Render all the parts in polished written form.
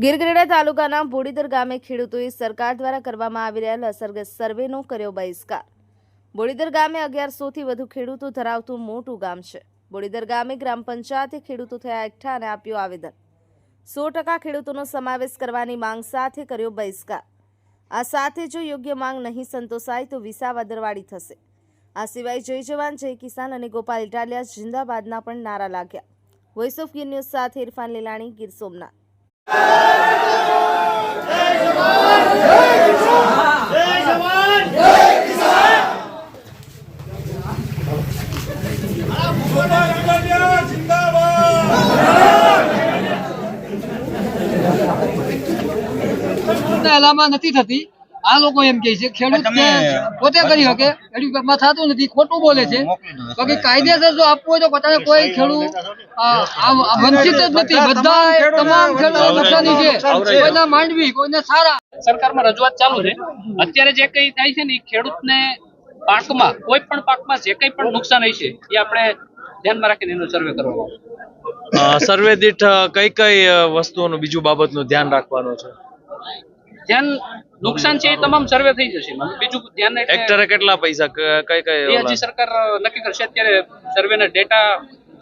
ગીરગઢડા તાલુકાના બોડીદર ગામે ખેડૂતોએ સરકાર દ્વારા કરવામાં આવી રહેલ અસરગ્રસ્ત સર્વેનો કર્યો બહિષ્કાર। બોડીદર ગામે 1100થી વધુ ખેડૂતો ધરાવતું મોટું ગામ છે। બોડીદર ગામે ગ્રામ પંચાયતે ખેડૂતો થયા એકઠા અને આપ્યું આવેદન। 100% ખેડૂતોનો સમાવેશ કરવાની માંગ સાથે કર્યો બહિષ્કાર। આ સાથે જો યોગ્ય માંગ નહીં સંતોષાય તો વિસાવા દરવાડી થશે। આ સિવાય જય જવાન જય કિસાન અને ગોપાલ ઇટાલિયા જિંદાબાદના પણ નારા લાગ્યા। વોઇસ ઓફ ગીર ન્યૂઝ સાથે ઇરફાન લીલાણી, ગીર સોમનાથ। એલામાં નથી થતી। આ લોકો એમ કહે છે ખેડૂતને પોતે કરી શકે, એડ્યુકેટમાં થતું નથી, ખોટું બોલે છે। બાકી કાયદેસર જો આપવું હોય તો પોતાને કોઈ ખેડૂત વંચિત જ નથી, બધા તમામ ખેડૂતો નુકસાની છે। કોઈના માંડવી, કોઈને સારા। સરકારમાં રજૂઆત ચાલુ છે। અત્યારે જે કઈ થાય છે ને ખેડૂતને પાકમાં કોઈ પણ પાકમાં જે કઈ પણ નુકસાન હશે એ આપણે ધ્યાનમાં રાખીને એનો સર્વે કરવાનો છે। સર્વે દીઠ કઈ કઈ વસ્તુઓનું બીજું બાબતનું ધ્યાન રાખવાનું છે? ધ્યાન નુકસાન છે એ તમામ સર્વે થઈ જશે। બીજું ધ્યાન હેક્ટરે કેટલા પૈસા કઈ કઈ હજી સરકાર નક્કી કરશે। અત્યારે સર્વેના ડેટા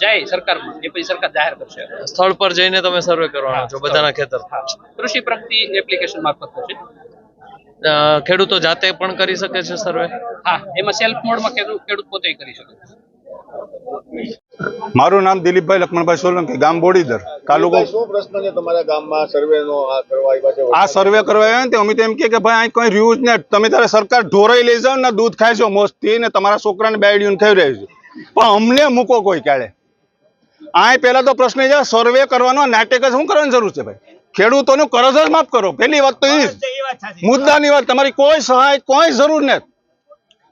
જાય સરકારમાં, એ પછી સરકાર જાહેર કરશે। સ્થળ પર જઈને તમે સર્વે કરવાનો છો બધાના ખેતર? કૃષિ પ્રગતિ એપ્લિકેશન મારફત થશે। ખેડૂતો જાતે પણ કરી શકે છે સર્વે? હા, એમાં સેલ્ફ મોડમાં ખેડૂત પોતે કરી શકે છે। મારું નામ દિલીપભાઈ લક્ષ્મણભાઈ સોલંકી, ગામ બોડીદર, તાલુકો। શું પ્રશ્ન છે તમારા ગામમાં સર્વેનો કરવા આવ્યા છે? આ સર્વે કરવા આવ્યા ને અમે તો એમ કે ભાઈ અહીં કોઈ રહ્યું જ ને, તમે તારે સરકાર ઢોરાઈ લઈ જાઓ ને, દૂધ ખાય છો મોસ્તી ને તમારા છોકરાને બેડીયું ખાઈ રહ્યું છે, પણ અમને મૂકો કોઈ ક્યારે? આ પહેલા તો પ્રશ્ન છે સર્વે કરવાનો નાટક જ શું કરવાની જરૂર છે ભાઈ? ખેડૂતોનું કરજ જ માફ કરો, પહેલી વાત તો એ મુદ્દાની વાત, તમારી કોઈ સહાય કોઈ જરૂર નથી।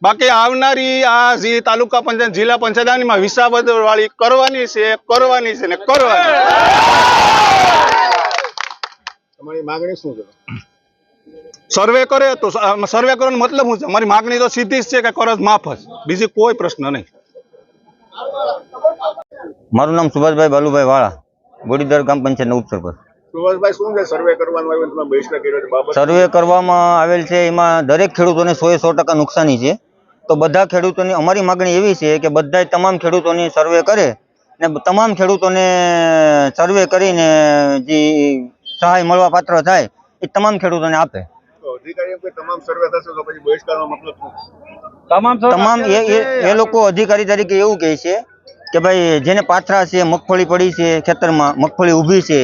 બાકી આવનારી આ જે તાલુકા પંચાયત, જિલ્લા પંચાયતમાં વિસાવદર વાળી કરવાની છે ને કરવાની। તમારી માંગણી શું છે? સર્વે કરે તો સર્વે કરવાનો મતલબ શું છે? અમારી માંગણી તો સીધી જ છે કે કરજ માફ જ, બીજી કોઈ પ્રશ્ન નહીં। મારું નામ સુભાષભાઈ બાલુભાઈ વાળા, બોડીદર ગ્રામ પંચાયતના ઉપસરપંચ। સુભાષભાઈ, શું છે સર્વે કરવાનું આવ્યું, તમે બહિષ્કાર કર્યો છે બાબત? સર્વે કરવામાં આવેલ છે, એમાં દરેક ખેડૂતોને 100% નુકસાની છે। તો બધા ખેડૂતોની અમારી માગણી એવી છે કે બધા તમામ ખેડૂતોની સર્વે કરે ને તમામ ખેડૂતોને સર્વે કરીને જે સહાય મળવા પાત્ર થાય એ તમામ ખેડૂતોને આપે। અધિકારીઓ કે તમામ સર્વે થશે તો પછી બહિષ્કારનો મતલબ શું? તમામ એ લોકો અધિકારી તરીકે એવું કહે છે કે ભાઈ જેને પાથરા છે, મગફળી પડી છે ખેતરમાં, મગફળી ઊભી છે,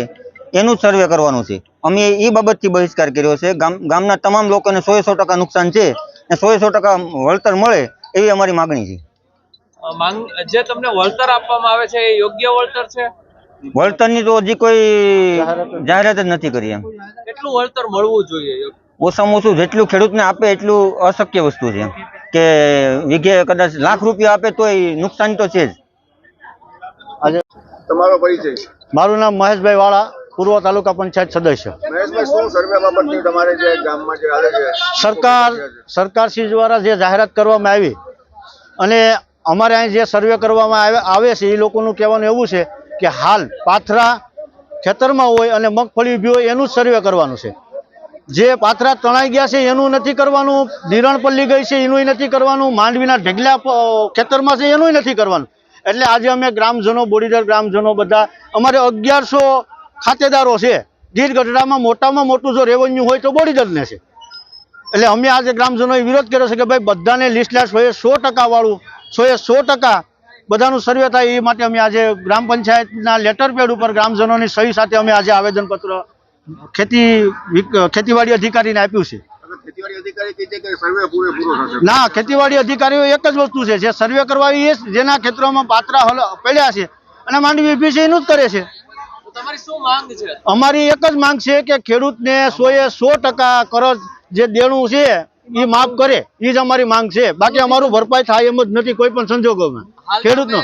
એનું સર્વે કરવાનું છે। અમે એ બાબતથી બહિષ્કાર કર્યો છે। ગામના તમામ લોકોને 100% નુકસાન છે ને 100% વળતર મળે એવી અમારી માગણી છે। જે તમને વળતર આપવામાં આવે છે એ યોગ્ય વળતર છે? વળતરની તો હજી કોઈ જાહેરાત જ નથી કરી। એમ કેટલું વળતર મળવું જોઈએ? ઓછામાં ઓછું જેટલું ખેડૂતને આપે એટલું અશક્ય વસ્તુ છે, કે વીઘે કદાચ લાખ રૂપિયા આપે તોય નુકસાન તો છે જ। તમારો પરિચય? મારું નામ મહેશભાઈ વાળા, પૂર્વ તાલુકા પંચાયત સદસ્ય। મહેશભાઈ, શું સર્વે બાબતની તમારે જે ગામમાં જે હાલે છે? સરકારશ્રી દ્વારા જે જાહેરાત કરવામાં આવી અને અમારે અહીં જે સર્વે કરવામાં આવે છે એ લોકોનું કહેવાનું એવું છે કે હાલ પાથરા ખેતરમાં હોય અને મગફળી ઊભી હોય એનું જ સર્વે કરવાનું છે। જે પાથરા તણાઈ ગયા છે એનું નથી કરવાનું, નિરણ પલ્લી ગઈ છે એનું નથી કરવાનું, માંડવીના ઢગલા ખેતરમાં છે એનું નથી કરવાનું। એટલે આજે અમે ગ્રામજનો, બોડીદર ગ્રામજનો બધા, અમારે 1100 ખાતેદારો છે। ગીરગઢડામાં મોટામાં મોટું જો રેવન્યુ હોય તો બોડીદરને છે। એટલે અમે આજે ગ્રામજનોએ વિરોધ કર્યો છે કે ભાઈ બધાને લિસ્ટલેસ 100% વાળું 100% બધાનું સર્વે થાય એ માટે અમે આજે ગ્રામ પંચાયતના લેટર પેડ ઉપર ગ્રામજનોની સહી સાથે અમે આજે આવેદનપત્ર ખેતીવાડી અધિકારીને આપ્યું છે। ખેતીવાડી અધિકારી કહે છે કે સર્વે પૂરેપૂરો થશે? ના, ખેતીવાડી અધિકારીઓ એક જ વસ્તુ છે, જે સર્વે કરવા એ જેના ખેતરોમાં પાત્રા પડ્યા છે અને માંડવી ઊભી છે એનું જ કરે છે। તમારી શું માંગ છે? અમારી એક જ માંગ છે કે ખેડૂતને 100% કરજ જે દેણું છે એ માફ કરે, એ જ અમારી માંગ છે। બાકી અમારું ભરપાઈ થાય એમ જ નથી કોઈ પણ સંજોગોમાં ખેડૂતનો।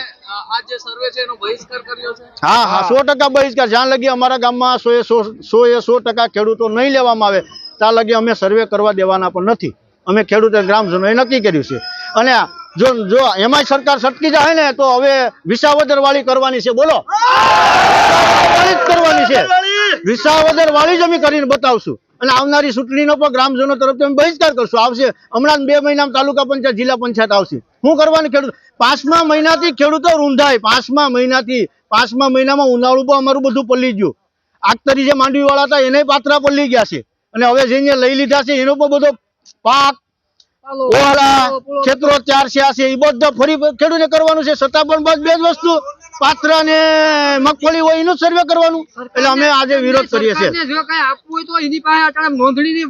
આ જે સર્વે છે એનો બહિષ્કાર કર્યો છે? હા, 100% બહિષ્કાર। જ્યાં લગી અમારા ગામમાં 100% ખેડૂતો નહીં લેવામાં આવે ત્યાં લગી અમે સર્વે કરવા દેવાના પણ નથી। અમે ખેડૂતો ગ્રામજનોએ નક્કી કર્યું છે। અને જો એમાં સરકાર સટકી જાય ને તો હવે વિસાવદર વાળી કરવાની છે। બોલો, કરવાની છે। વિસાવદર વાળી જ અમે કરીને બતાવશું અને આવનારી ચૂંટણીનો પણ ગ્રામજનો તરફથી અમે બહિષ્કાર કરશું. આવશે હમણાં 2 મહિનામાં તાલુકા પંચાયત જિલ્લા પંચાયત આવશે. શું કરવાનું ખેડૂત? 5મા મહિનાથી ખેડૂતો રૂંધાય. 5મા મહિનામાં ઉનાળું પણ અમારું બધું પલ્લી ગયું. આગતરી જે માંડવી વાળા હતા એને પાત્રા પલ્લી ગયા છે અને હવે જેને લઈ લીધા છે એનો પણ બધો પાક ઓળા ખેતરો ચાર છે એ બધા ફરી ખેડૂતે કરવાનું છે. છતાં પણ બસ 2 જ વસ્તુ પાત્રા ને મગફળી હોય એનું સર્વે કરવાનું. એટલે અમે આજે વિરોધ કરીએ છીએ. સરકારને જો કઈ આપવું હોય તો એની પાસે નોંધણીની